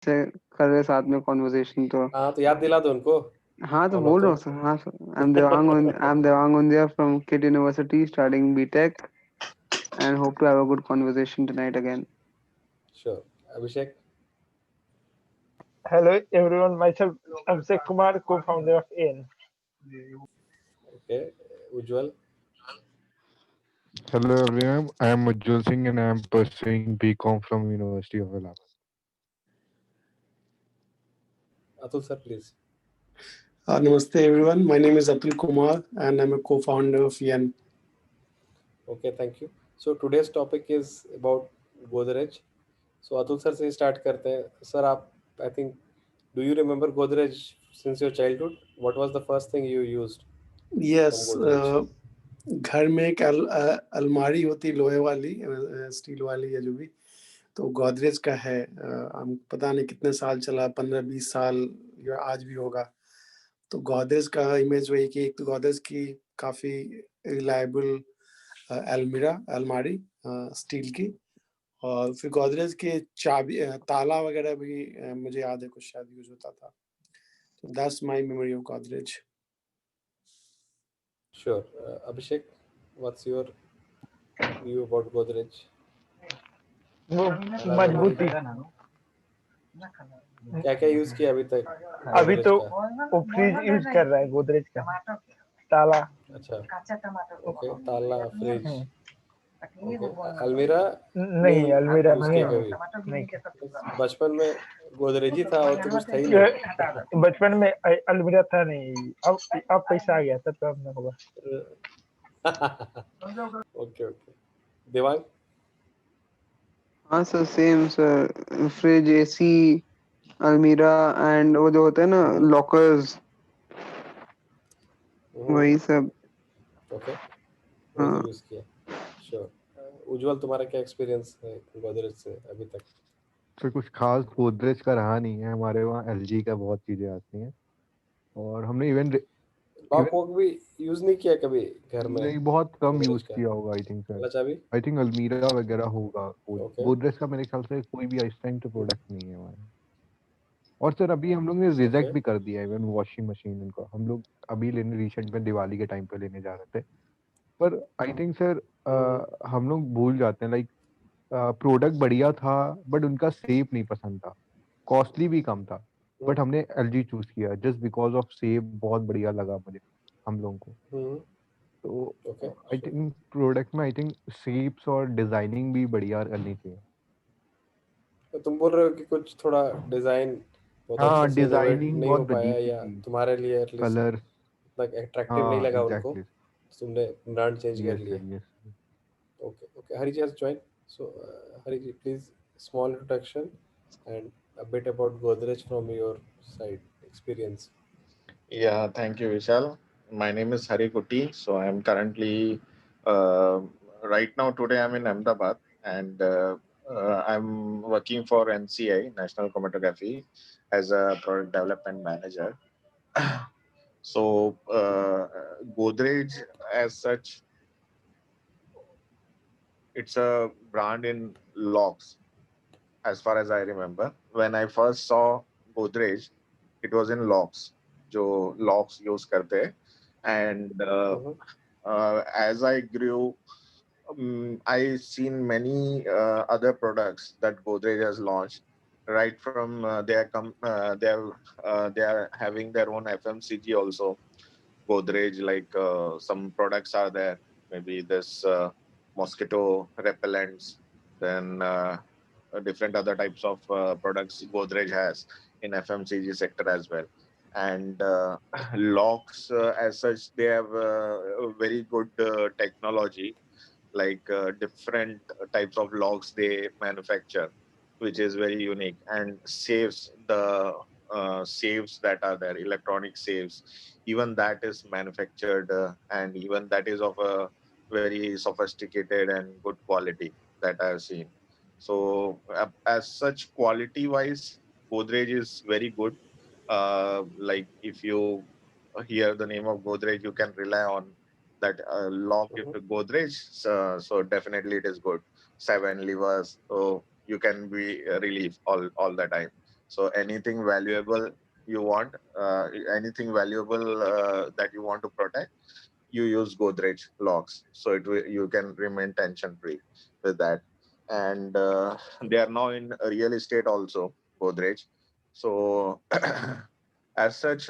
से कर रहे साथ में कॉन्वर्सेशन, तो हाँ तो याद दिला दो उनको। हाँ तो बोलो बोल रहा तो। हूँ सर। हाँ sir, I am Devang Undiya from KIIT university studying BTech and hope to have a good conversation tonight again. Sure. Abhishek. Hello everyone, myself Abhishek Kumar, co-founder of AN. Okay. Ujjwal. Hello everyone, I am Ujjwal Singh and I am pursuing BCom from University of Allahabad. Atul sir please. Namaste everyone. My name is Atul Kumar and I'm a co-founder of YEN. Okay, thank you. So today's topic is about Godrej. So Atul sir से start करते हैं। Sir आप, I think, do you remember Godrej since your childhood? What was the first thing you used Yes, from Godrej? घर में एक अलमारी होती लोहे वाली, स्टील वाली या जो भी, तो गोदरेज का है। हम पता नहीं कितने साल चला, 15-20 साल या आज भी होगा। तो गोदरेज का इमेज वही कि एक तो गोदरेज की काफ़ी रिलायबल अलमारी स्टील की, और फिर गोदरेज के चाबी ताला वगैरह भी मुझे याद है कुछ शायद यूज होता था। तो that's my memory of Godrej. Sure. Abhishek, what's your view about Godrej? वो मजबूती। क्या क्या यूज किया अभी तक अभी Godrej तो का? वो फ्रिज यूज कर रहा है गोदरेज का, ताला। अच्छा। ओके, ताला, फ्रिज। हम्म, ओके, अलमीरा नहीं अलमीरा यूज नहीं किया है, कभी? नहीं। बचपन में गोदरेज ही था और तो कुछ था ही नहीं। बचपन में अलमीरा था नहीं, अब पैसा आ गया तब तो अब ना होगा। Okay okay. देवांग। हाँ sir, same sir, fridge, AC, अलमीरा एंड वो जो होते हैं ना लॉकर्स, वही सब। ओके, वही हाँ सब यूज किया। श्योर। उज्जवल, तुम्हारा क्या एक्सपीरियंस है गोदरेज से अभी तक? तो कुछ खास गोदरेज का रहा नहीं है, हमारे वहाँ एलजी का बहुत चीज़ें आती हैं। और हमने इवन लॉक वॉक भी यूज नहीं किया कभी घर में नहीं, बहुत कम गोदरेज यूज का? किया होगा आई थिंक सर। ताला चाबी। आई थिंक अलमीरा वगैरह होगा। ओके। गोदरेज का मेरे ख्याल से कोई भी इस टाइम तो प्रोडक्ट नहीं है हमारे। और सर अभी हम लोग ने ओके। रिजेक्ट भी कर दिया इवन वॉशिंग मशीन इनको। हम लोग अभी लेने रिसेंट में दिवाली के टाइम पे लेने जा रहे थे, पर आई थिंक सर हम लोग भूल जाते हैं। लाइक प्रोडक्ट बढ़िया था बट उनका सेप नहीं पसंद था, कॉस्टली भी कम था, बट हमने एलजी चूज किया जस्ट बिकॉज ऑफ सेप बहुत बढ़िया लगा मुझे हम लोगों को। तो ओके। आई थिंक प्रोडक्ट में आई थिंक सेप्स और डिजाइनिंग भी बढ़िया करनी चाहिए। तो तुम बोल रहे हो कि कुछ थोड़ा डिजाइन बहुत हाँ, अच्छे से इनोवेट डिजाइनिंग नहीं बहुत हो पाया, अजीब सी या थी, तुम्हारे लिए एटलीस्ट कलर। लाइक अट्रैक्टिव नहीं हाँ लगा उनको, एग्जैक्टली। तुमने ब्रांड चेंज कर यस लिया? Sir, yes. Okay okay. Hari ji has joined. So Hari ji, please, small introduction and a bit about Godrej from your side experience. Yeah, thank you, Vishal. My name is Hari Kuti. So I'm currently, uh, right now, today I'm in Ahmedabad, and I'm working for NCI, National Chromatography, as a product development manager. So Godrej, as such, it's a brand in locks, as far as I remember. When I first saw Godrej, it was in locks, जो locks use करते हैं. And as I grew, I seen many other products that Godrej has launched. Right from they are having their own FMCG also. Godrej, like some products are there. Maybe this mosquito repellents, then different other types of products Godrej has in FMCG sector as well. And locks, as such, they have a very good technology, like different types of locks they manufacture, which is very unique and saves the saves that are there, electronic saves. Even that is manufactured, and even that is of a very sophisticated and good quality that I've seen. So, as such, quality wise, Godrej is very good. Like if you hear the name of Godrej, you can rely on that lock. If Godrej, so definitely it is good. 7 levers, so you can be relieved all the time. So anything valuable you want, anything valuable that you want to protect, you use Godrej locks. So you can remain tension free with that. And they are now in real estate also, Godrej. So as such,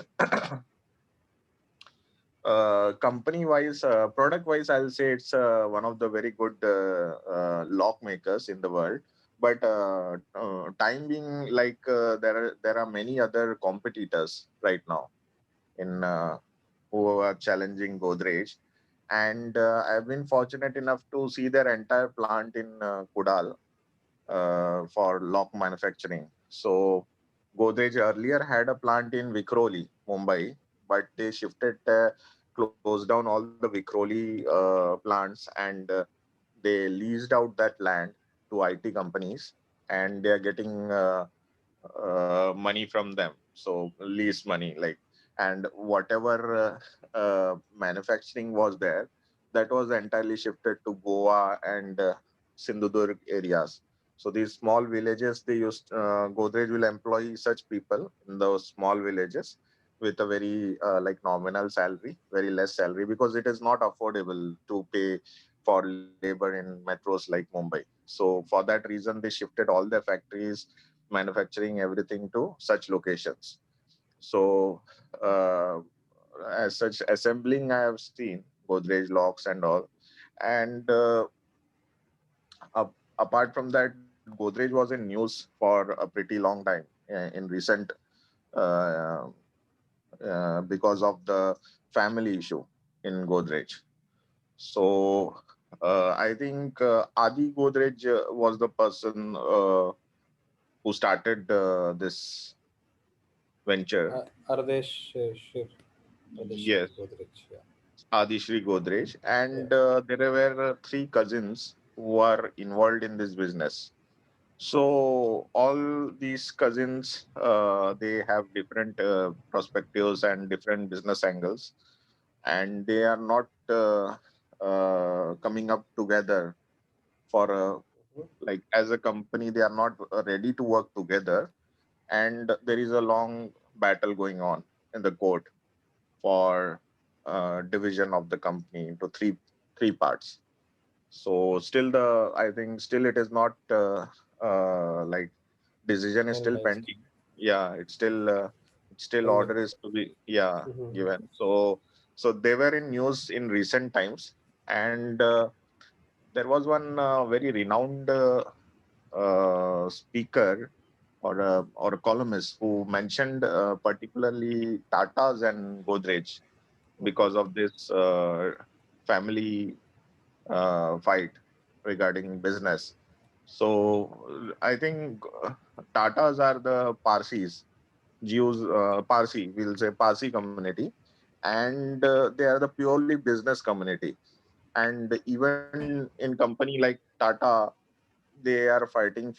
company wise, product wise, I'll say it's one of the very good lock makers in the world. But time being, like there are many other competitors right now in who are challenging Godrej. And I've been fortunate enough to see their entire plant in Kudal for lock manufacturing. So Godrej earlier had a plant in Vikhroli, Mumbai, but they shifted, closed down all the Vikhroli plants, and they leased out that land to IT companies, and they are getting money from them. So lease money, like, and whatever manufacturing was there, that was entirely shifted to Goa and Sindhudurg areas. So these small villages, they used Godrej will employ such people in those small villages with a very like nominal salary, very less salary, because it is not affordable to pay for labor in metros like Mumbai. So for that reason, they shifted all their factories, manufacturing, everything to such locations. So as such, assembling, I have seen Godrej locks and all. And apart from that, Godrej was in news for a pretty long time in recent, uh, because of the family issue in Godrej. So I think Adi Godrej was the person who started this venture. Ardesh Shir. Ardesh Yes, Godrej. Yeah. Adishri Godrej, Yeah. and there were three cousins who are involved in this business. So all these cousins, they have different perspectives and different business angles, and they are not coming up together for a, Mhm. like, as a company. They are not ready to work together, and there is a long battle going on in the court for division of the company into three parts. So still the I think still it is not like decision is still Finalized. pending. Yeah, it's still Pending. order is to be, yeah, Mhm. given. So they were in news in recent times, and there was one very renowned speaker or a columnist who mentioned particularly Tata's and Godrej Mhm. because of this family fight regarding business. So I think Tatas are the Parsis, Jews, Parsi, we'll say Parsi community, and they are the purely business community. And even in company like Tata, they were fighting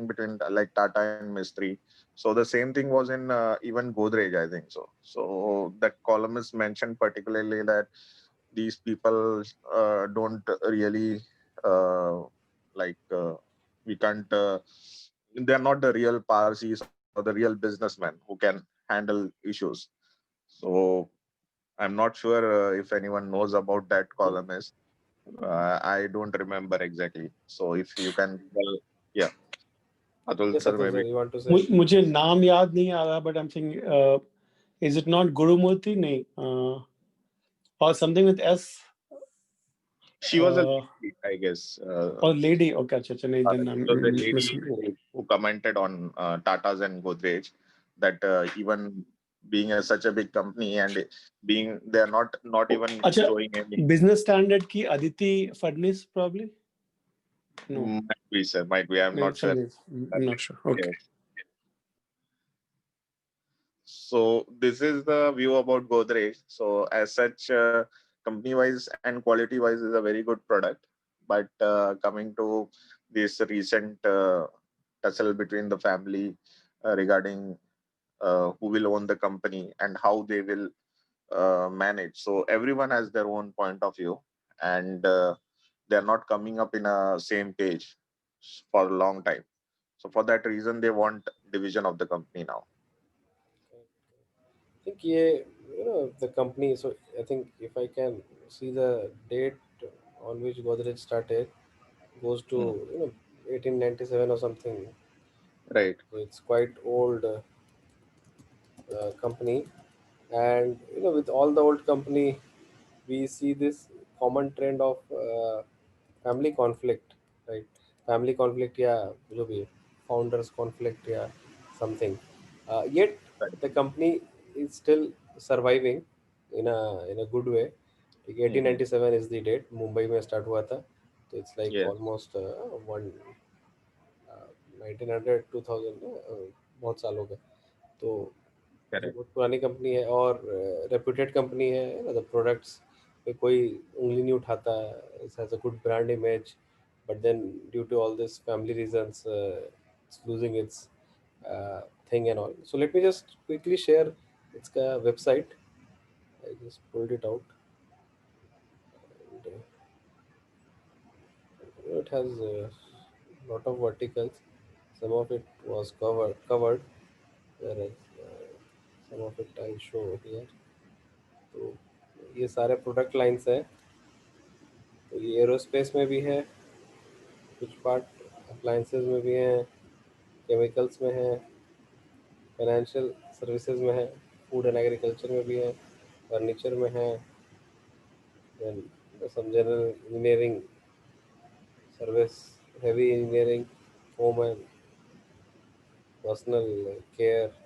between like Tata and Mistry. So the same thing was in even Godrej, I think so. So that columnist mentioned particularly that these people don't really uh, like we can't they're not the real Parsis or the real businessmen who can handle issues. So I'm not sure if anyone knows about that columnist. I don't remember exactly. So if you can tell, yeah, Atul Yes, sir, Atul sir, maybe. you want to say? मुझे नाम याद नहीं आ रहा, but I'm saying, is it not Gurumurthy? नहीं, or something with S, She was a uh, lady, I guess. or lady? Okay, अच्छा, नहीं, then She I'm was a lady missing. who commented on Tata's and Godrej that even being such a big company and being they're not even अच्छा, showing any. business standard की Aditi Fadnis probably? No, Might be, sir, might be. I'm नहीं, not sure. I'm not sure. Okay. Yes. So this is the view about Godrej. So as such, company wise and quality wise is a very good product. But coming to this recent tussle between the family regarding who will own the company and how they will manage. So everyone has their own point of view, and they're not coming up in a same page for a long time. So for that reason, they want division of the company now. I think the company. So I think if I can see the date on which Godrej started goes to 1897 or something. Right. So it's quite old company, and with all the old company, we see this common trend of family conflict, right? Family conflict, yeah, जो भी है, founders conflict, yeah, something. Yet Right. the company is still surviving in a good way. Like 1897 is the date. Mumbai में start हुआ था, तो it's like Yes. almost one 1900 2000 बहुत साल हो गए. तो ये Correct. बहुत पुरानी कंपनी है और रेप्यूटेड कंपनी है. मतलब प्रोडक्ट्स पे कोई उंगली नहीं उठाता है. It has a good brand image, but then due to all this family reasons it's losing its thing and all. So let me just quickly share its website. I just pulled it out. And, it has a lot of verticals. Some of it was covered, whereas some of it I'll show here. तो ये सारे product lines हैं. तो ये aerospace में भी है, कुछ पार्ट अप्लायंसेस में भी हैं, केमिकल्स में है, फाइनेंशियल सर्विसेज में है, फूड एंड एग्रीकल्चर में भी है, फर्नीचर में है, then some general engineering service, heavy engineering, home and personal care.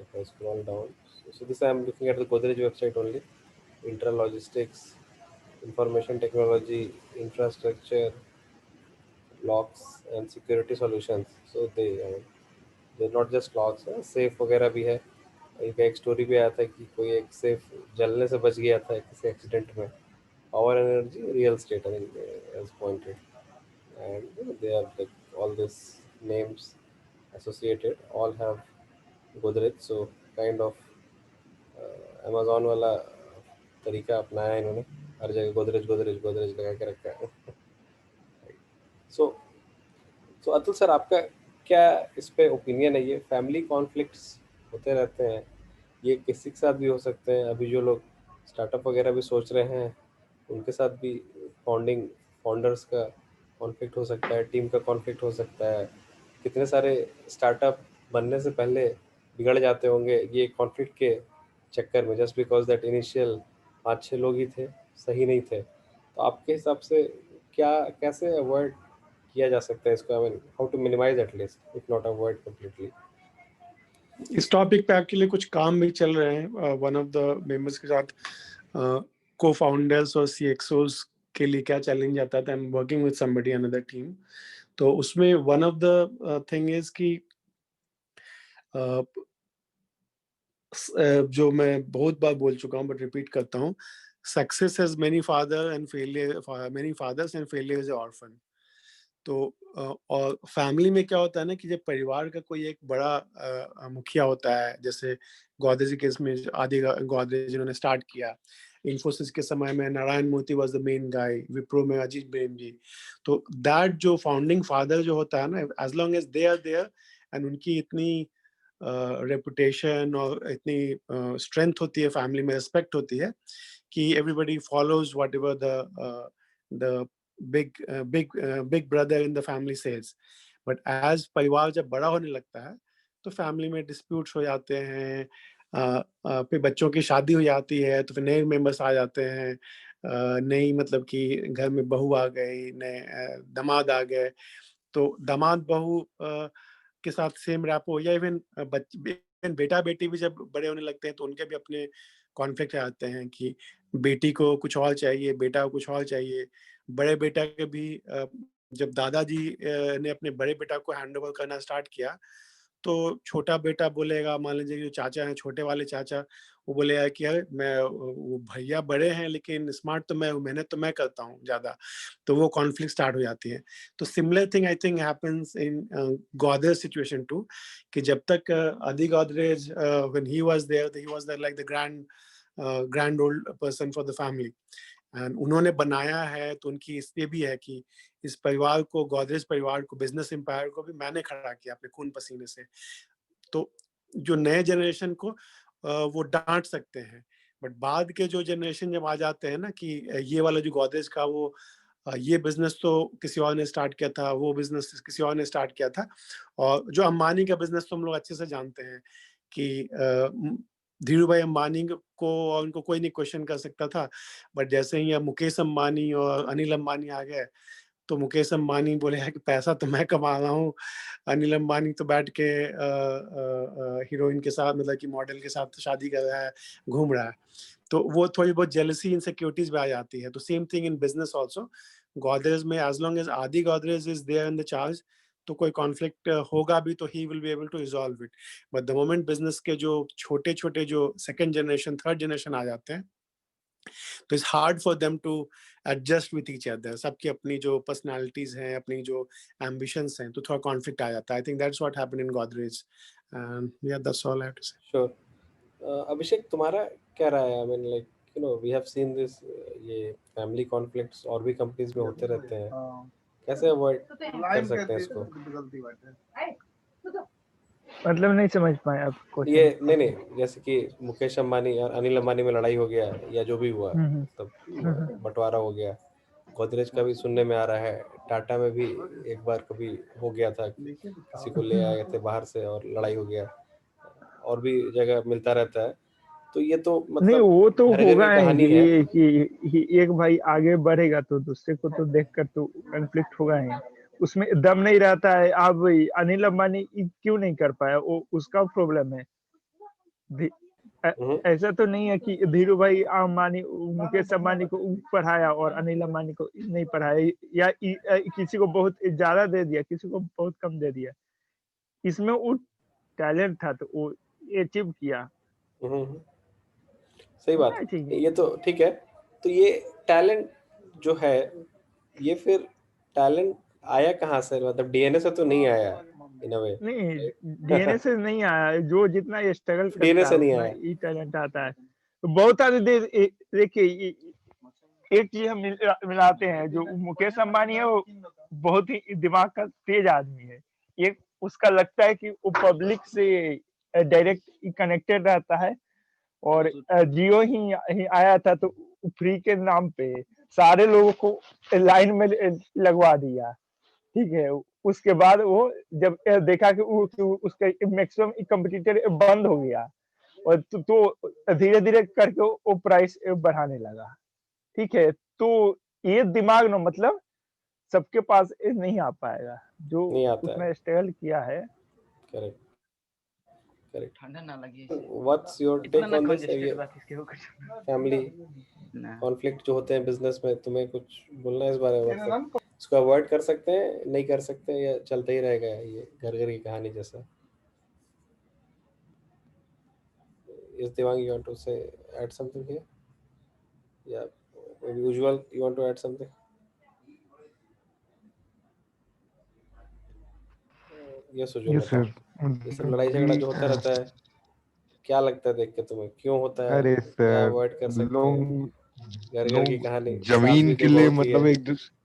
If I scroll down, so this I am looking at the Godrej website only. Intralogistics, information technology, infrastructure, locks and security solutions. So they're not just locks, safe वगैरह भी है. एक story भी आया था कि कोई एक सेफ जलने से बच गया था किसी एक्सीडेंट में. Power energy real estate I think as pointed, and they are like all these names associated all have Godrej. So kind of Amazon वाला तरीका अपनाया इन्होंने. हर जगह गोदरेज गोदरेज गोदरेज लगा के रखा है. सो तो अतुल सर, आपका क्या इस पे ओपिनियन है? ये फैमिली कॉन्फ्लिक्ट्स होते रहते हैं, ये किसी के साथ भी हो सकते हैं. अभी जो लोग स्टार्टअप वगैरह भी सोच रहे हैं उनके साथ भी फाउंडर्स का कॉन्फ्लिक्ट हो सकता है, टीम का कॉन्फ्लिक्ट हो सकता है. कितने सारे स्टार्टअप बनने से पहले बिगड़ जाते होंगे ये कॉन्फ्लिक्ट के चक्कर में, जस्ट बिकॉज दैट इनिशियल 5-6 लोग ही थे, सही नहीं थे. तो आपके हिसाब से क्या कैसे अवॉइड किया जा सकता है इसको? I mean how to minimise at least if not avoid completely. इस टॉपिक पे एक्चुअली कुछ काम भी चल रहे हैं वन ऑफ द मेंबर्स के साथ. को फाउंडर्स और सीएक्सओस के लिए क्या चैलेंज आता है. I am working with somebody another team. तो उसमें one of the thing is कि जो मैं बहुत बार बोल चुका हूँ बट रिपीट करता हूँ, success has many father and failure, many fathers and failure is orphan. तो और फैमिली में क्या होता है ना कि जब परिवार का कोई एक बड़ा मुखिया होता है, जैसे गोदरेज के केस में आदि गोदरेज जिन्होंने स्टार्ट किया, इन्फोसिस के समय में Narayana Murthy was the main guy, Wipro में अजीत प्रेम जी. तो दैट जो फाउंडिंग फादर जो होता है ना, as long as they are there and उनकी इतनी रेपुटेशन और इतनी स्ट्रेंथ होती है, फैमिली में रिस्पेक्ट होती है कि everybody follows whatever the big brother in the family says. But as परिवार जब बड़ा होने लगता है तो फैमिली में डिस्प्यूट्स हो जाते हैं, फिर बच्चों की शादी हो जाती है तो फिर नए मेंबर्स आ जाते हैं, नई मतलब कि घर में बहू आ गई, नए दामाद आ गए. तो दामाद बहू के साथ सेम रैपो, या इवन बेटा बेटी भी जब बड़े होने लगते हैं तो उनके भी अपने कॉन्फ्लिक्ट आते हैं कि बेटी को कुछ और चाहिए, बेटा को कुछ और चाहिए. बड़े बेटा के भी जब दादाजी ने अपने बड़े बेटा को हैंड ओवर करना स्टार्ट किया तो छोटा बेटा बोलेगा, मान लीजिए जो चाचा हैं, छोटे वाले चाचा, वो बोलेगा कि यार मैं, वो भैया बड़े हैं लेकिन स्मार्ट तो मैं हूँ, मेहनत तो मैं करता हूँ ज्यादा. तो वो कॉन्फ्लिक्ट स्टार्ट हो जाती है. तो similar thing I think happens in Godrej situation too, कि जब तक Adi Godrej when he was there, he was like the grand old person for the family. And उन्होंने बनाया है, तो उनकी इसलिए भी है कि इस परिवार को, गोदरेज परिवार को, बिजनेस एम्पायर को भी मैंने खड़ा किया अपने खून पसीने से। तो जो नए जनरेशन को वो डांट सकते हैं, बट बाद के जो जनरेशन जब आ जाते हैं ना कि ये वाला जो गोदरेज का वो ये बिजनेस तो किसी और ने स्टार्ट किया था, वो बिजनेस किसी और ने स्टार्ट किया था, और जो अंबानी का बिजनेस तो हम लोग अच्छे से जानते हैं कि धीरू भाई अंबानी को और उनको कोई नहीं क्वेश्चन कर सकता था, बट जैसे ही मुकेश अंबानी और अनिल अंबानी आ गए, तो मुकेश अंबानी बोले है कि पैसा तो मैं कमा रहा हूँ, अनिल अंबानी तो बैठ के हीरोइन के साथ, मतलब कि मॉडल के साथ शादी कर रहा है, घूम रहा है। तो वो थोड़ी बहुत जेलसी, इनसिक्योरिटीज भी आ जाती है। तो same thing in business also, Godrej में as long as Adi Godrej is there in the charge, तो कोई कॉन्फ्लिक्ट होगा भी तो he will be able to resolve it. But the moment business के जो छोटे छोटे जो सेकंड जनरेशन, थर्ड जनरेशन आ जाते हैं, तो it's hard for them to adjust with each other. सबकी अपनी जो पर्सनालिटीज हैं, अपनी जो एम्बिशंस हैं, तो थोड़ा कॉन्फ्लिक्ट आ जाता है। I think that's what happened in Godrej, and yeah that's all I have to say. Sure. Abhishek, तुम्हारा क्या राय है? I mean like we have seen this, ये फैमिली कॉन्फ्लिक्ट्स और भी कंपनीज में होते रहते हैं, कैसे अवॉइड कर सकते हैं इसको? मतलब नहीं समझ पाए आप ये क्वेश्चन। नहीं, जैसे कि मुकेश अंबानी और अनिल अंबानी में लड़ाई हो गया या जो भी हुआ, मतलब बंटवारा हो गया, गोदरेज का भी सुनने में आ रहा है, टाटा में भी एक बार कभी हो गया था, किसी को ले आए थे बाहर से और लड़ाई हो गया, और भी जगह मिलता रहता है। तो ये तो नहीं, मतलब वो तो घर घर होगा की ही कहानी है। कि एक भाई आगे बढ़ेगा तो दूसरे को तो देखकर तो कॉन्फ्लिक्ट होगा ही, उसमें दम नहीं रहता है। आप अनिल अंबानी क्यों नहीं कर पाया, वो उसका प्रॉब्लम है। ऐसा तो नहीं है कि धीरू भाई अंबानी मुकेश अंबानी को पढ़ाया और अनिल अंबानी को नहीं पढ़ाया, या किसी को बहुत ज्यादा दे दिया, किसी को बहुत कम दे दिया। इसमें वो टैलेंट था तो वो अचीव किया। सही बात होना चाहिए। है, ये तो ठीक है। तो ये टैलेंट जो है, ये फिर टैलेंट आया कहाँ से? मतलब डीएनए से तो नहीं आया इन अ वे। नहीं, डीएनए से नहीं आया, जो जितना स्ट्रगल डीएनए करता है से नहीं उतना आया। ही टैलेंट आता है। तो बहुत सारे देखिए, एक चीज हम मिलाते हैं, जो मुकेश अंबानी है वो बहुत ही दिमाग का तेज आदमी है। एक उसका लगता है कि वो पब्लिक से डायरेक्ट कनेक्टेड रहता है, और जियो ही आया था तो फ्री के नाम पे सारे लोगों को लाइन में लगवा दिया। ठीक है, उसके बाद वो जब देखा कि उसका मैक्सिमम कंपटीटर बंद हो गया, और तो धीरे धीरे करके वो प्राइस बढ़ाने लगा। ठीक है, तो ये दिमाग ना, मतलब सबके पास ये नहीं आ पाएगा जो नहीं आता है। उसने स्ट्रगल किया है। Correct, correct. ठंडा ना लगे व्हाट्स योर इतना टेक ना ऑन दिस? कंजेस्टेड ये बा किसके हो कुछ फैमिली ना। कॉन्फ्लिक्ट जो होते हैं बिजनेस में, तुम्हें कुछ बोलना है इस बारे में? मतलब इसको अवॉइड कर सकते हैं, नहीं कर सकते, या चलता ही रहेगा ये घर घर की कहानी जैसा? Is Devang, you want to say, add something here? Yeah, maybe usual, you want to add something? Yes Ujjwal, yes बताओ। सर। ये सब लड़ाई झगड़ा जो होता रहता है, क्या लगता है देख के तुम्हें, क्यों होता है, अरे क्या सर, अवॉइड कर सकते हैं? लोग घर घर की लोग कहानी, सास जमीन भी के दो लिए, बहू की मतलब है। एक दूसरे,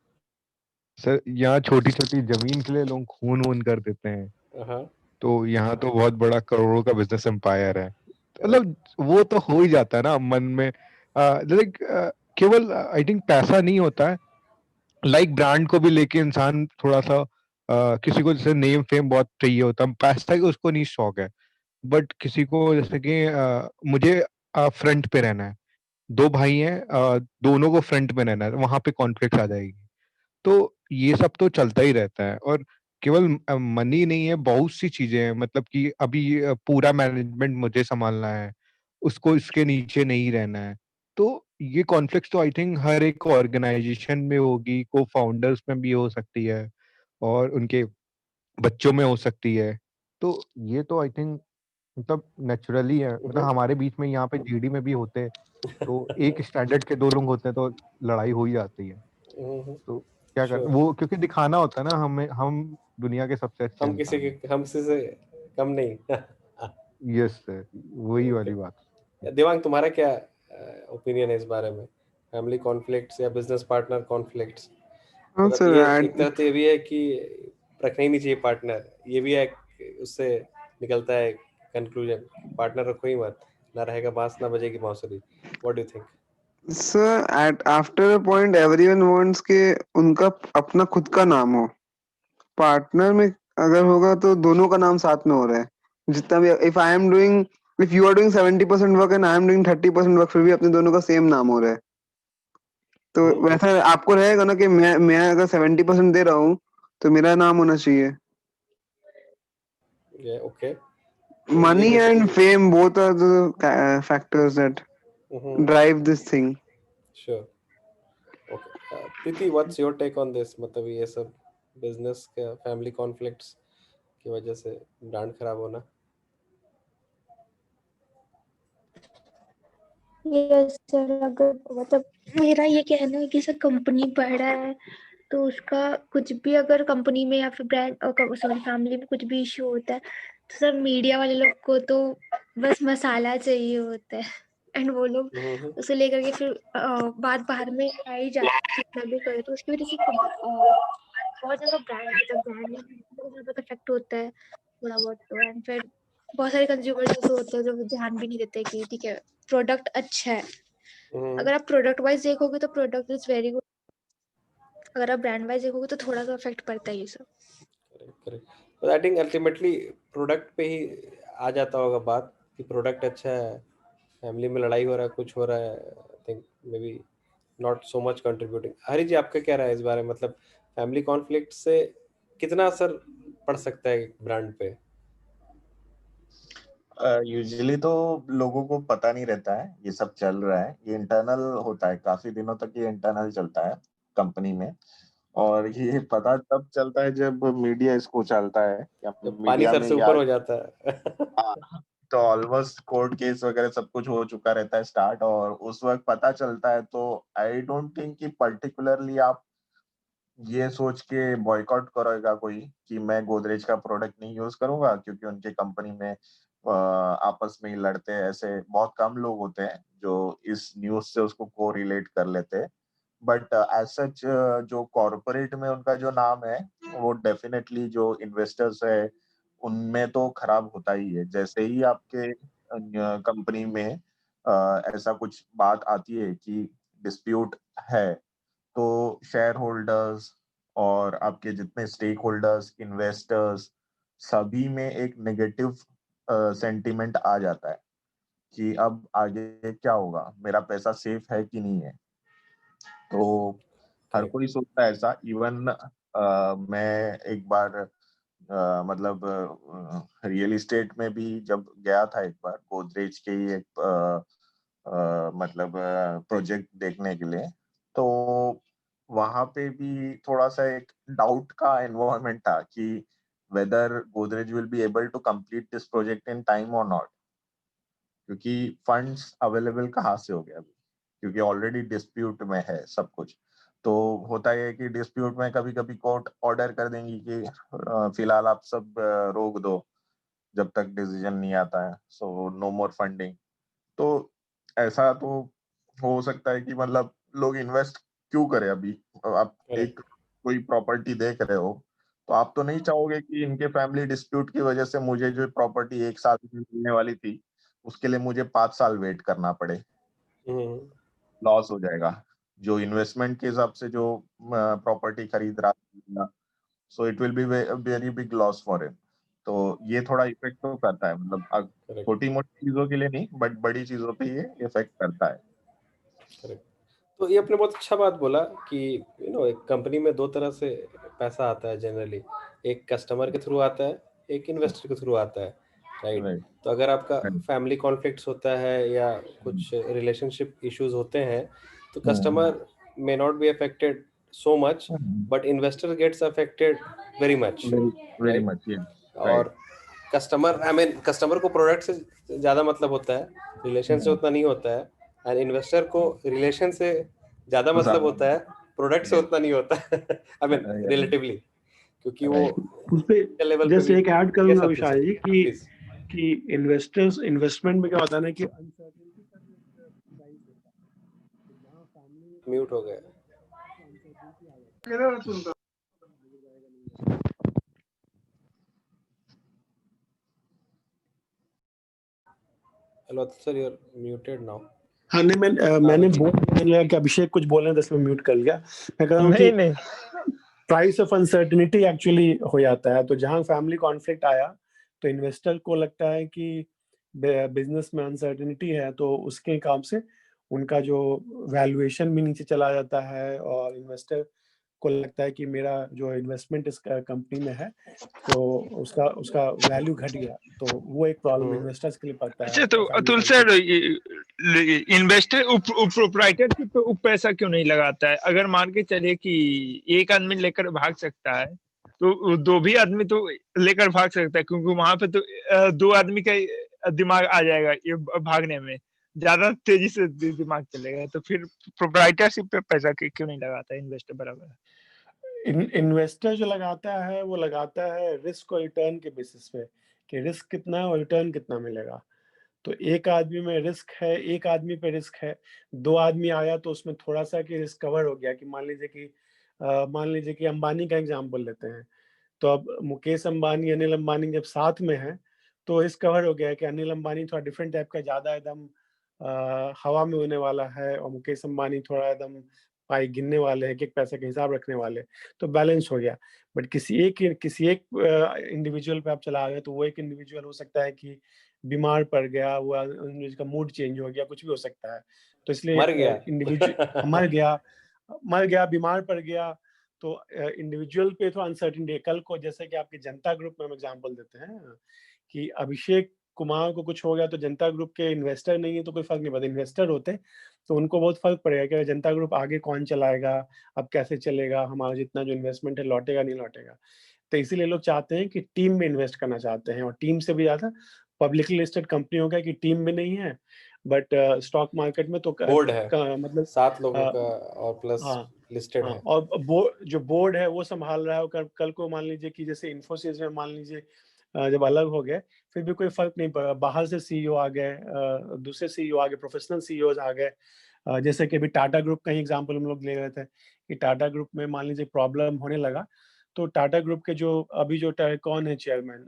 सर यहाँ छोटी छोटी जमीन के लिए लोग खून वून कर देते हैं। हाँ, तो यहाँ तो बहुत बड़ा करोड़ों का बिजनेस एम्पायर है, करेक्ट। मतलब वो तो हो ही जाता है ना मन में। लाइक केवल आई थिंक पैसा नहीं होता है, लाइक ब्रांड को भी लेके इंसान थोड़ा सा किसी को जैसे नेम फेम बहुत चाहिए होता है, पैसा की उसको नहीं शौक है। बट किसी को जैसे कि मुझे फ्रंट पे रहना है, दो भाई हैं, दोनों को फ्रंट पे रहना है, वहां पे कॉन्फ्लिक्ट आ जाएगी। तो ये सब तो चलता ही रहता है, और केवल मनी नहीं है, बहुत सी चीजें हैं। मतलब कि अभी पूरा मैनेजमेंट मुझे संभालना है, उसको इसके नीचे नहीं रहना है। तो ये कॉन्फ्लिक्ट तो आई थिंक हर एक ऑर्गेनाइजेशन में होगी, को फाउंडर्स में भी हो सकती है, और उनके बच्चों में हो सकती है। तो ये तो आई थिंक मतलब नेचुरली है, मतलब हमारे बीच में यहाँ पे जीडी में भी होते हैं, तो एक स्टैंडर्ड के दो लोग होते हैं तो लड़ाई हो ही जाती है। तो क्या कर श्योर। वो, क्योंकि दिखाना होता है ना हमें, हम दुनिया के सबसे अच्छे हम किसी इंसान हैं। के, हमसे से कम नहीं। यस सर, वही वाली ओके, बात। देवांग, तुम्हारा क्या ओपिनियन है इस बारे में? फैमिली कॉन्फ्लिक्ट्स या बिजनेस पार्टनर कॉन्फ्लिक्ट्स, हाँ मतलब सर, ये एक तरह तो ये भी है कि रखना ही नहीं चाहिए पार्टनर, ये भी है उससे निकलता है कंक्लूजन, पार्टनर रखो ही मत, ना रहेगा बांस ना बजेगी बांसुरी। What do you think? Sir at after a point everyone wants के उनका अपना खुद का नाम हो। पार्टनर में अगर होगा तो दोनों का नाम साथ में हो रहा है। जितना भी if you are doing 70% work and I am doing 30% work, फिर भी अपने दोनों का सेम नाम हो रहा है। तो वैसा आपको रहेगा ना कि मैं अगर 70% दे रहा हूँ तो मेरा नाम होना चाहिए। Okay, Money and fame both are the factors that drive this thing. Sure. Okay Preeti, what's your take on this? मतलब ये सब बिजनेस का फैमिली कॉन्फ्लिक्ट्स की वजह से ब्रांड खराब होना। यस सर, अगर मतलब मेरा ये कहना है कि सर कंपनी बढ़ रहा है तो उसका कुछ भी अगर कंपनी में या फिर ब्रांड सॉरी फैमिली में कुछ भी इशू होता है तो सर मीडिया वाले लोग को तो बस मसाला चाहिए होता है एंड वो लोग उसे लेकर के फिर बात बाहर में आ ही जाती है, जितना भी करे तो उसकी वजह से बहुत ज्यादा ब्रांड बहुत ज्यादा इफेक्ट होता है थोड़ा बहुत तो। एंड फिर बहुत सारे कंज्यूमर्स ऐसे होते हैं जो ध्यान भी नहीं देते कि ठीक है प्रोडक्ट अच्छा है। अगर आप प्रोडक्ट वाइज देखोगे तो प्रोडक्ट इज वेरी गुड, अगर आप ब्रांड वाइज देखोगे तो थोड़ा सा इफेक्ट पड़ता है ये सब। Correct. I think ultimately product पे ही आ जाता होगा बात कि प्रोडक्ट अच्छा है, फैमिली में लड़ाई हो रहा है, कुछ हो रहा है, I think maybe not so much contributing. Hari ji, आपका क्या राय है इस बारे में? मतलब फैमिली कॉन्फ्लिक्ट से कितना असर पड़ सकता है ब्रांड पे? यूजुअली तो लोगों को पता नहीं रहता है ये सब चल रहा है, ये इंटरनल होता है, काफी दिनों तक ये इंटरनल चलता है कंपनी में। और ये पता तब चलता है जब मीडिया इसको चलता है, या जब पानी मीडिया सर में से या ऊपर हो जाता है। तो ऑलमोस्ट कोर्ट केस वगैरह सब कुछ हो चुका रहता है स्टार्ट, और उस वक्त पता चलता है। तो आई डोंट थिंक कि पर्टिकुलरली आप ये सोच के बॉयकॉट करेगा कोई कि मैं गोदरेज का प्रोडक्ट नहीं यूज करूंगा क्योंकि उनके कंपनी में आपस में ही लड़ते हैं। ऐसे बहुत कम लोग होते हैं जो इस न्यूज से उसको को रिलेट कर लेते हैं। बट एज सच जो कॉर्पोरेट में उनका जो नाम है, वो डेफिनेटली जो इन्वेस्टर्स है उनमें तो खराब होता ही है। जैसे ही आपके कंपनी में ऐसा कुछ बात आती है कि डिस्प्यूट है, तो शेयर होल्डर्स और आपके जितने स्टेक होल्डर्स, इन्वेस्टर्स, सभी में एक नेगेटिव सेंटिमेंट आ जाता है कि अब आगे क्या होगा, मेरा पैसा सेफ है कि नहीं है। तो हर कोई सोचता है ऐसा। इवन मैं एक बार मतलब रियल एस्टेट में भी जब गया था एक बार, गोदरेज के ही एक मतलब प्रोजेक्ट देखने के लिए, तो वहां पे भी थोड़ा सा एक डाउट का एनवायरनमेंट था कि whether Godrej will be able to complete this project in time और नॉट, क्योंकि फंड्स अवेलेबल कहाँ से हो गया अभी, क्योंकि ऑलरेडी डिस्प्यूट में है सब कुछ। तो होता है कि डिस्प्यूट में कभी कभी कोर्ट ऑर्डर कर देंगी कि फिलहाल आप सब रोक दो जब तक डिसीजन नहीं आता है, सो नो मोर फंडिंग। तो ऐसा तो हो सकता है कि मतलब लोग इन्वेस्ट क्यों करें अभी। आप एक कोई प्रॉपर्टी देख रहे हो तो आप तो नहीं चाहोगे कि इनके फैमिली डिस्प्यूट की वजह से मुझे जो प्रॉपर्टी 1 साल में मिलने वाली थी उसके लिए मुझे 5 साल वेट करना पड़े, लॉस हो जाएगा। जो इन्वेस्टमेंट के हिसाब से जो प्रॉपर्टी खरीद रहा था, so it will be very big loss for him. तो ये थोड़ा इफेक्ट तो करता है, मतलब छोटी मोटी चीजों के लिए नहीं बट बड़ी चीजों पे ये इफेक्ट करता है। करेक्ट। तो ये आपने बहुत अच्छा बात बोला कि एक कंपनी में दो तरह से पैसा आता है जनरली, एक कस्टमर के थ्रू आता है, एक इन्वेस्टर के थ्रू आता है, राइट? Right. तो अगर आपका Right. फैमिली कॉन्फ्लिक्ट्स होता है या कुछ रिलेशनशिप इश्यूज होते हैं तो customer may not be affected so much, but investor gets affected very much, Very right? much, yeah. और कस्टमर को प्रोडक्ट से ज़्यादा मतलब होता है, रिलेशन से उतना नहीं होता है। एंड इन्वेस्टर को रिलेशन से ज़्यादा मतलब होता है, प्रोडक्ट से उतना नहीं होता है। रिलेटिवली, क्योंकि वो उस पे लेवल पे जस्ट भी एक ऐड ये करूंगा सब विशाल जी प्लीज। कि इन्वेस्टमेंट में क्या होता है ना कि अनसर्टेनिटी का जो प्राइस होता है, तो जहाँ फैमिली म्यूट हो गया। Hello sir, you are muted now. हाँ नहीं मैंने बोल दिया कि अभिषेक कुछ बोल रहे थे इसमें म्यूट कर लिया। मैं कह रहा हूँ कि नहीं प्राइस ऑफ अनसर्टेनिटी एक्चुअली हो जाता है। तो जहां फैमिली कॉन्फ्लिक्ट आया तो इन्वेस्टर को लगता है कि बिजनेस में अनसर्टेनिटी है, तो उसके हिसाब से उनका जो वैल्यूएशन भी नीचे चला जाता है और इन्वेस्टर को लगता है कि मेरा जो इन्वेस्टमेंट इस कंपनी में है तो उसका वैल्यू घट गया। तो वो एक प्रॉब्लम इन्वेस्टर्स के लिए पड़ता है। अच्छा, तो family Atul conflict। Sir, investor proprietorship पे पैसा क्यों नहीं लगाता है? अगर मान के चले कि एक आदमी लेकर भाग सकता है, तो दो भी आदमी तो लेकर भाग सकता है, क्योंकि वहां पे तो दो आदमी का दिमाग आ जाएगा ये भागने में, ज्यादा तेजी से दिमाग चलेगा। तो फिर प्रोप्राइटरशिप पे पैसा क्यों नहीं लगाता है इन्वेस्टर बराबर? इन्वेस्टर जो लगाता है वो लगाता है रिस्क और रिटर्न के बेसिस पे कि रिस्क कितना है और रिटर्न कितना मिलेगा। तो एक आदमी में रिस्क है, एक आदमी पे रिस्क है, दो आदमी आया तो उसमें थोड़ा सा कि रिस्क कवर हो गया। कि मान लीजिए कि अंबानी का एग्जांपल लेते हैं। तो अब मुकेश अंबानी, अनिल अंबानी जब साथ में है तो रिस्क कवर हो गया कि अनिल अंबानी थोड़ा डिफरेंट टाइप का, ज्यादा एकदम हवा में उड़ने वाला है और मुकेश अंबानी थोड़ा एकदम पाई गिनने वाले हैं, एक पैसे का हिसाब रखने वाले, तो बैलेंस हो गया। बट किसी एक इंडिविजुअल पे आप चला गए तो वो एक इंडिविजुअल हो सकता है कि बीमार पड़ गया, वो उसका मूड चेंज हो गया, कुछ भी हो सकता है। तो इसलिए मर गया। इंडिविजुअल मर गया, बीमार पड़ गया, तो इंडिविजुअल पे तो अनसर्टेनिटी है। कल को जैसे कि आपके जनता ग्रुप में हम एग्जांपल देते हैं कि अभिषेक कुमार को कुछ हो गया तो जनता ग्रुप के इन्वेस्टर नहीं है तो कोई फर्क नहीं पड़ता। इन्वेस्टर होते तो उनको बहुत फर्क पड़ेगा कि जनता ग्रुप आगे कौन चलाएगा, अब कैसे चलेगा, हमारा जितना जो इन्वेस्टमेंट है लौटेगा नहीं लौटेगा। तो इसीलिए लोग चाहते हैं कि टीम में इन्वेस्ट करना चाहते हैं, और टीम से भी ज्यादा पब्लिकली लिस्टेड कंपनी हो गया कि टीम में नहीं है, बट स्टॉक मार्केट में तो बोर्ड है, मतलब 7 लोगों अ, का और प्लस हाँ लिस्टेड हाँ, है। और जो बोर्ड है वो संभाल रहा है। और कल को मान लीजिए कि जैसे इन्फोसिस में मान लीजिए जब अलग हो गए फिर भी कोई फर्क नहीं पड़ा, बाहर से सीईओ आ गए, दूसरे सीईओ आ गए, प्रोफेशनल सीईओ आ गए। जैसे कि अभी टाटा ग्रुप का ही एग्जांपल हम लोग ले रहे थे कि टाटा ग्रुप में मान लीजिए प्रॉब्लम होने लगा, तो टाटा ग्रुप के जो अभी जो कौन है चेयरमैन,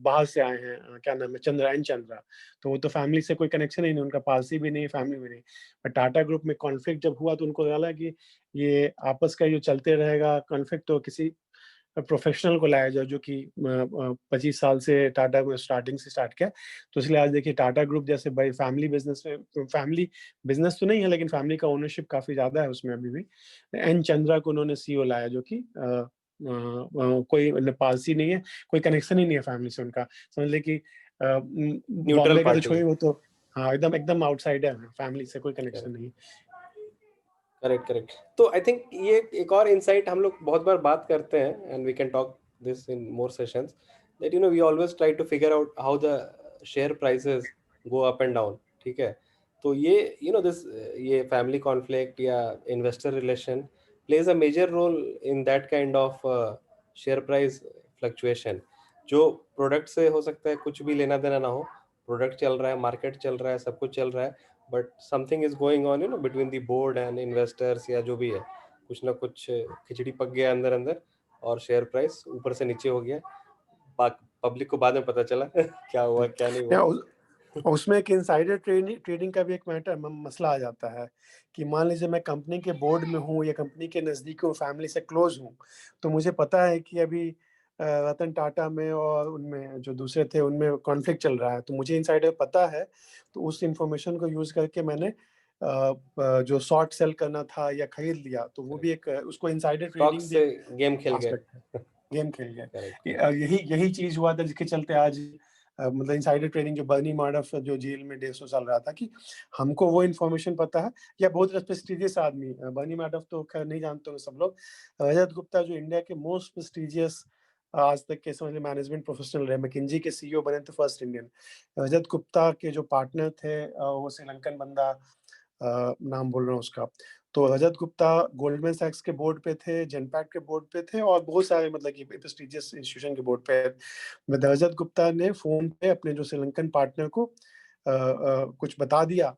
बाहर से आए हैं, क्या नाम है, चंद्रा। तो वो तो फैमिली से कोई कनेक्शन ही नहीं, उनका पालसी भी नहीं, फैमिली भी नहीं। पर टाटा ग्रुप में कॉन्फ्लिक्ट जब हुआ तो उनको लगा कि ये आपस का जो चलते रहेगा कॉन्फ्लिक्ट, तो किसी प्रोफेशनल को लाया जाए जो कि 25 साल से टाटा में स्टार्टिंग से स्टार्ट किया। तो इसलिए आज देखिए टाटा ग्रुप जैसे बड़ी फैमिली बिजनेस में, फैमिली बिजनेस तो नहीं है लेकिन फैमिली का ओनरशिप काफी ज्यादा है उसमें अभी भी। एन चंद्रा को उन्होंने सीईओ लाया जो कि कोई पालसी नहीं है, कोई कनेक्शन ही नहीं है फैमिली से उनका। समझ ले कि न्यूट्रल बॉम्बे का तो पार्टी छोड़िए, है। वो तो हाँ एकदम एकदम आउटसाइडर है, फैमिली से कोई कनेक्शन करेक्ट नहीं। करेक्ट। तो आई थिंक ये एक और इंसाइट हम लोग बहुत बार बात करते हैं, and we can talk this in more sessions, that we always try to figure out how the share prices go up and down. ठीक है, तो ये दिस ये फैमिली कॉन्फ्लिक्ट या investor relation plays a major role in that kind of share price fluctuation. जो product से हो सकता है कुछ भी लेना देना ना हो, प्रोडक्ट चल रहा है, मार्केट चल रहा है, सब कुछ चल रहा है, but something is going on between the board and investors, या जो भी है, कुछ ना कुछ खिचड़ी पक गया अंदर अंदर और शेयर प्राइस ऊपर से नीचे हो गया। पब्लिक को बाद में पता चला क्या हुआ क्या नहीं हुआ। उसमें एक इनसाइडर ट्रेडिंग का भी एक मसला आ जाता है कि मान लीजिए मैं कंपनी के बोर्ड में हूँ या कंपनी के नज़दीक हूँ, फैमिली से क्लोज हूँ, तो मुझे पता है कि अभी रतन टाटा में और उनमें जो दूसरे थे उनमें कॉन्फ्लिक्ट चल रहा है, तो मुझे इनसाइडर पता है। तो उस इंफॉर्मेशन को यूज करके मैंने जो शॉर्ट सेल करना था या खरीद लिया, तो वो भी एक उसको इनसाइडर स्टॉक ट्रेडिंग भी से एक गेम खेल गए। एस्पेक्ट है, गेम खेल गया। करेक्ट। यही चीज हुआ था जिसके चलते आज मतलब इनसाइडर ट्रेडिंग जो बर्नी माडफ जो जेल में 150 साल रहा था, कि हमको वो इन्फॉर्मेशन पता है। या बहुत प्रेस्टिजियस आदमी, बर्नी माडफ तो खैर नहीं जानते होंगे सब लोग, रजत गुप्ता जो इंडिया के मोस्ट प्रेस्टिजियस आज तक के समझ मैनेजमेंट प्रोफेशनल रहे, मैकिंजी के सीईओ बने थे, फर्स्ट इंडियन। रजत गुप्ता के जो पार्टनर थे वो श्रीलंकन बंदा, नाम बोल रहा हूँ उसका। तो रजत गुप्ता गोल्डमैन सैक्स के बोर्ड पे थे, जेनपैक्ट के बोर्ड पे थे, और बहुत सारे मतलब कि प्रेस्टिजियस इंस्टीट्यूशन के बोर्ड पे। रजत गुप्ता ने फोन पे अपने जो श्रीलंकन पार्टनर को कुछ बता दिया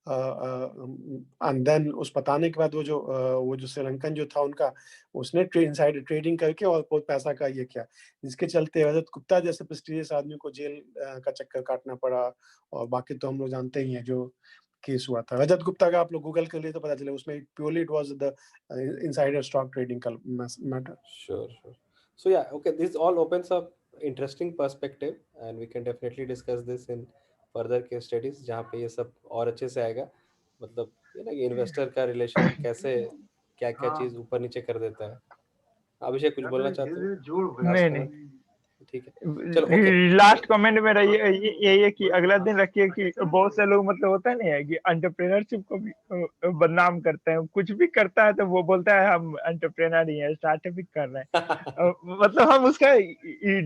एंड देन उस बताने के बाद वो जो श्रीलंकन जो था उनका, उसने इनसाइड ट्रेडिंग करके और बहुत पैसा का ये किया, जिसके चलते रजत गुप्ता जैसे प्रेस्टीजियस आदमी को जेल का चक्कर काटना पड़ा। और बाकी तो हम लोग जानते ही हैं जो केस हुआ था रजत गुप्ता का, आप लोग गूगल कर लिए तो पता चले, उसमें purely it was the insider stock trading का matter. Sure, sure. So yeah, okay, this all opens up interesting perspective and we can definitely discuss this in further case studies जहाँ पे ये सब और अच्छे से आएगा। मतलब ये ना कि इन्वेस्टर का रिलेशन कैसे क्या क्या चीज ऊपर नीचे कर देता है। अभिषेक कुछ बोलना चाहते हो? नहीं Last नहीं, comment? ठीक है, चलो ओके। लास्ट कमेंट मेरा ये है कि अगला दिन रखिए कि बहुत से लोग मतलब होता नहीं है कि एंटरप्रेन्योरशिप को भी बदनाम करते हैं, कुछ भी करता है तो वो बोलता है हम एंटरप्रेन्योर ही हैं, स्टार्टअप ही कर रहे हैं। मतलब हम उसका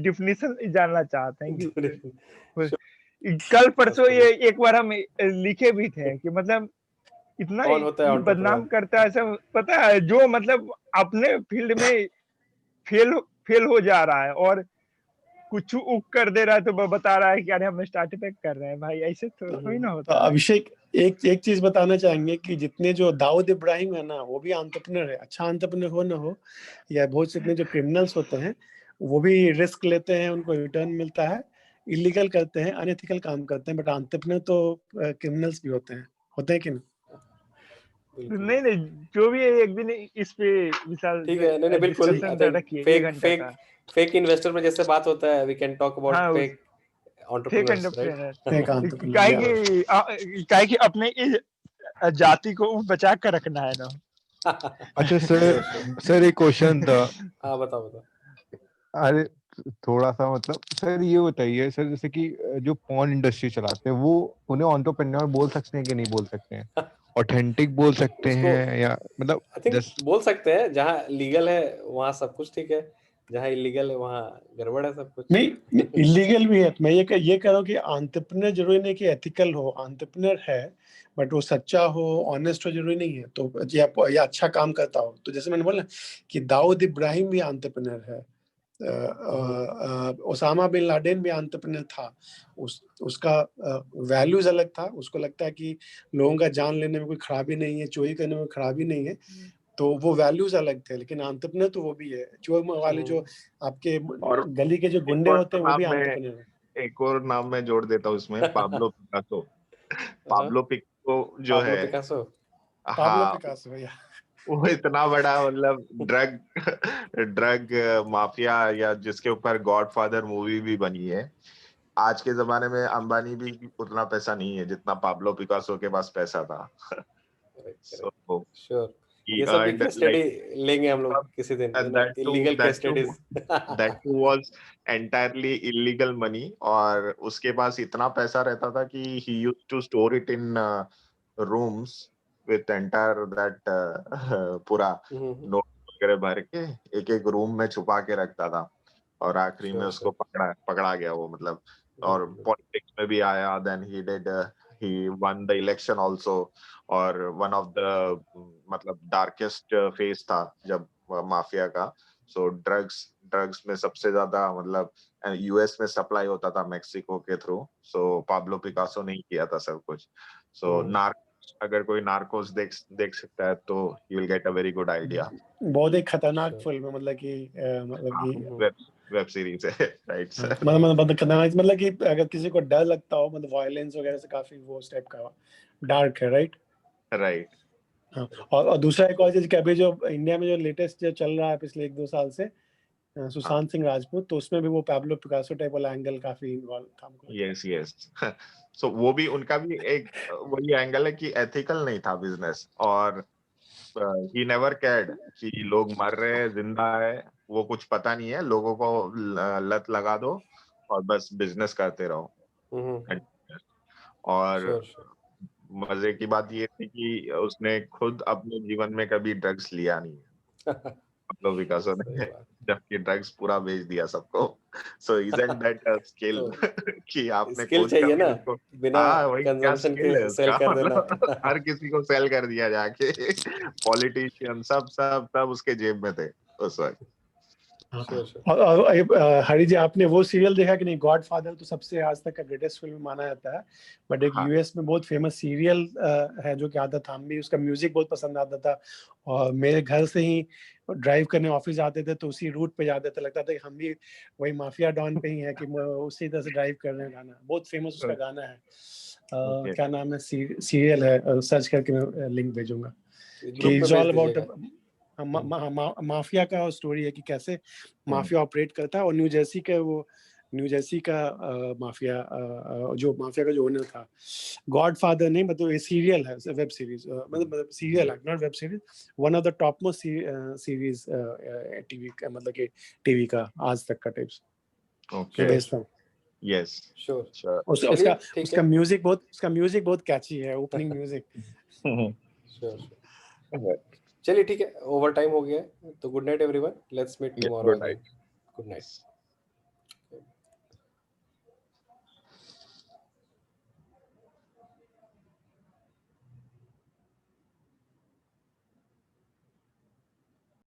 डिफिनीशन जानना चाहते हैं कि कल परसों ये एक बार हम लिखे भी थे कि मतलब इतना कौन होता है ये बदनाम करता है सब, पता है जो मतलब अपने फील्ड में फेल हो जा रहा है और कुछ उक कर दे रहा है तो वो बता रहा है कि अरे हम स्टार्टअप कर रहे हैं। भाई ऐसे तो थोड़ी ना तो होता है। अभिषेक एक चीज बताना चाहेंगे कि जितने जो दाऊद इब्राहिम है ना, वो भी एंटरप्रेन्योर है, अच्छा एंटरप्रेन्योर हो ना हो, या बहुत से इतने जो क्रिमिनल्स होते हैं वो भी रिस्क लेते हैं, उनको रिटर्न मिलता है, इलीगल करते हैं, अनएथिकल काम करते हैं, बट एंटरप्रेन्योर तो क्रिमिनल्स भी होते हैं कि नहीं? बिल्कुल। नहीं नहीं, जो भी है एक दिन इस पे विशाल ठीक है, नहीं नहीं बिल्कुल। आई डिस्कशन थिंक रखिए 1 फेक घंटा फेक का। फेक इन्वेस्टर में जैसे बात होता है, वी कैन टॉक अबाउट हाँ, फेक फेक एंटरप्रेन्योर्स, राइट? एक एंटरप्रेन्योर एंटरप्रेन्योर काहे कि अपने इस जाति को बचा कर रखना है ना। अच्छा सर, Sure, sure. सर एक क्वेश्चन था। हाँ बताओ बताओ। अरे थोड़ा सा मतलब सर ये बताइए सर, जैसे कि जो पॉर्न इंडस्ट्री चलाते हैं वो उन्हें एंटरप्रेन्योर बोल सकते हैं कि नहीं बोल सकते हैं? ऑथेंटिक बोल सकते उसको हैं या मतलब आई थिंक जस्ट बोल सकते हैं, जहाँ लीगल है वहाँ सब कुछ ठीक है, जहाँ इलीगल है वहाँ गड़बड़ है सब कुछ। नहीं, इलीगल भी है। तो मैं ये कह रहा हूँ कि एंटरप्रेन्योर जरूरी नहीं कि एथिकल हो, एंटरप्रेन्योर है बट वो सच्चा हो, ऑनेस्ट हो, जरूरी नहीं है, तो या अच्छा काम करता हो। तो जैसे मैंने बोला कि दाऊद इब्राहिम भी एंटरप्रेन्योर है, ओसामा बिन लादेन भी एंटरप्रेन्योर था, उसका वैल्यूज अलग था, उसको लगता है कि लोगों का जान लेने में कोई खराबी नहीं है, चोरी करने में खराबी नहीं है, तो वो वैल्यूज अलग थे। लेकिन एंटरप्रेन्योर तो वो भी है, चोर वाले जो आपके और गली के जो एक गुंडे और होते हैं वो भी नाम मैं एंटरप्रेन्योर है। एक और नाम मैं जोड़ देता हूँ इसमें, पाब्लो पिकासो। हाँ, पाब्लो पिकासो जो पाब्लो है, पिकासो। पाब्लो हाँ, पिकासो भैया। वो इतना बड़ा मतलब ड्रग माफिया, या जिसके ऊपर गॉडफादर मूवी भी बनी है। आज के जमाने में अंबानी भी उतना पैसा नहीं है जितना पाब्लो पिकासो के पास पैसा था। Correct, So sure. he ये सब भी earned केस like, स्टडी लेंगे हम लोग किसी दिन, and that too illegal case that too studies. that too was entirely illegal money, और उसके पास इतना पैसा रहता था कि he used to store it in rooms with entire that पूरा नोट वगैरह भर के एक एक रूम में छुपा के रखता था, और आखिरी में श्योर उसको श्योर। पकड़ा गया वो, मतलब। और पॉलिटिक्स में भी आया, then he won the election also, और वन ऑफ द मतलब डार्केस्ट फेज था जब माफिया का। सो ड्रग्स में सबसे ज्यादा मतलब यूएस में सप्लाई होता था मेक्सिको के थ्रू। सो पाब्लो पिकासो ने ही किया था सब कुछ। सो अगर कोई नार्कोस देख सकता है तो he will get a very good idea. बहुत एक खतरनाक Sure. फिल्म है, मतलब कि वेब सीरीज है, राइट सर? मतलब खतरनाक, मतलब कि अगर किसी को डर लगता हो, मतलब वायलेंस वगैरह से काफी वो टाइप का डार्क है, राइट? राइट। हाँ, और दूसरा एक और चीज कि अभी जो इंडिया में जो लेटेस्ट जो चल रहा है पिछले 1-2 साल से, सुशांत सिंह राजपूत, तो उसमें भी वो पाब्लो पिकासो टाइप वाला एंगल काफी इन्वॉल्व था हमको। यस सो वो भी, उनका भी एक वही एंगल है कि एथिकल नहीं था बिजनेस, और ही नेवर केयर्ड कि लोग मर रहे हैं जिंदा है, वो कुछ पता नहीं है, लोगों को लत लगा दो और बस बिजनेस करते रहो। और श्योर श्योर। मजे की बात ये थी कि उसने खुद अपने जीवन में कभी ड्रग्स लिया नहीं है, पाब्लो पिकासो सही ने, बात। जबकि ड्रग्स पूरा बेच दिया सबको। सो इजंट दैट स्किल तो कि आपने स्किल खुद चाहिए कभी ना, उसको, बिना हाँ वही, क्या कंजम्पशन स्किल है के सेल उसका, कर देना। मतलब हर किसी को सेल कर दिया जाके। पॉलिटिशियन सब सब सब उसके जेब में थे उस वक्त। हाँ। Sure sure. और हरी जी, आपने वो सीरियल देखा कि नहीं? गॉडफादर तो सबसे आज तक का ग्रेटेस्ट फिल्म माना जाता है, बट एक हाँ। यूएस में बहुत फेमस सीरियल है जो कि आता था, हम भी उसका म्यूजिक बहुत पसंद आता था, और मेरे घर से ही ड्राइव करने ऑफिस जाते थे तो उसी रूट पे जाते थे, लगता था कि हम भी वही माफिया डॉन पे ही है कि उसी तरह से ड्राइव कर रहे हैं। गाना बहुत फेमस उसका गाना है। Okay. क्या नाम है? सीरियल है, सर्च करके मैं लिंक भेजूंगा। ग्रुप कि पे इट्स भेज ऑल अबाउट दीजिएगा। माफिया का स्टोरी है कि कैसे माफिया ऑपरेट करता है, और न्यू जर्सी का माफिया, जो माफिया का जो ओनर था, गॉडफादर नहीं, मतलब ये सीरियल है, वेब सीरीज, मतलब सीरियल है, not web series, one of the top most series TV का, मतलब कि टीवी का आज तक का टिप्स Okay. भेजता हूँ। Yes. श्योर। Sure. चलिए ठीक उसका है। म्यूजिक बहुत कैची है, ओपनिंग म्यूजिक। Sure sure. चलिए ठीक है, ओवर टाइम हो गया है, तो good night everyone, let's meet Yeah, tomorrow good night. Again. Good night.